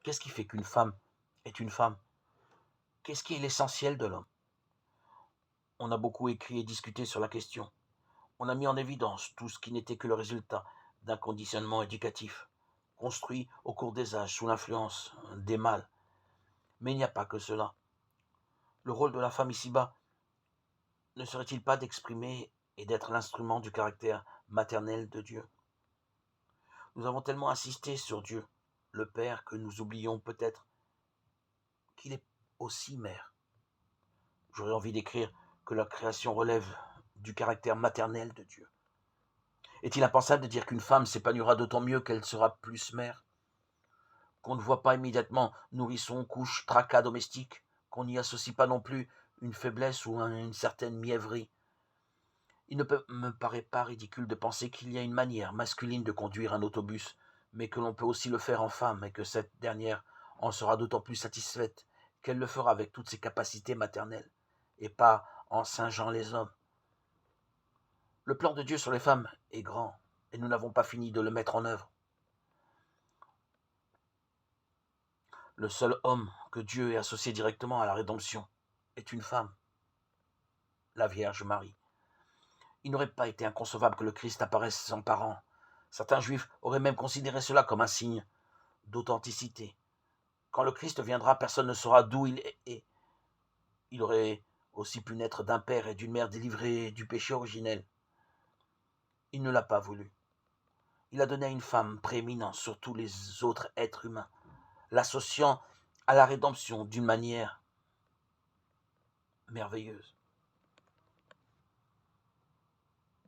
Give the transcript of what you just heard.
Qu'est-ce qui fait qu'une femme est une femme? Qu'est-ce qui est l'essentiel de l'homme? On a beaucoup écrit et discuté sur la question. On a mis en évidence tout ce qui n'était que le résultat d'un conditionnement éducatif, construit au cours des âges sous l'influence des mâles. Mais il n'y a pas que cela. Le rôle de la femme ici-bas ne serait-il pas d'exprimer et d'être l'instrument du caractère maternel de Dieu? Nous avons tellement insisté sur Dieu, le Père, que nous oublions peut-être qu'il est aussi mère. J'aurais envie d'écrire que la création relève du caractère maternel de Dieu. Est-il impensable de dire qu'une femme s'épanouira d'autant mieux qu'elle sera plus mère? Qu'on ne voit pas immédiatement nourrisson, couche, tracas domestiques, qu'on n'y associe pas non plus une faiblesse ou une certaine mièvrerie. Il ne me paraît pas ridicule de penser qu'il y a une manière masculine de conduire un autobus, mais que l'on peut aussi le faire en femme et que cette dernière en sera d'autant plus satisfaite qu'elle le fera avec toutes ses capacités maternelles, et pas en singeant les hommes. Le plan de Dieu sur les femmes est grand, et nous n'avons pas fini de le mettre en œuvre. Le seul homme que Dieu ait associé directement à la rédemption est une femme, la Vierge Marie. Il n'aurait pas été inconcevable que le Christ apparaisse sans parents. Certains juifs auraient même considéré cela comme un signe d'authenticité. Quand le Christ viendra, personne ne saura d'où il est. Il aurait aussi pu naître d'un père et d'une mère délivrés du péché originel. Il ne l'a pas voulu. Il a donné à une femme prééminence sur tous les autres êtres humains, l'associant à la rédemption d'une manière merveilleuse.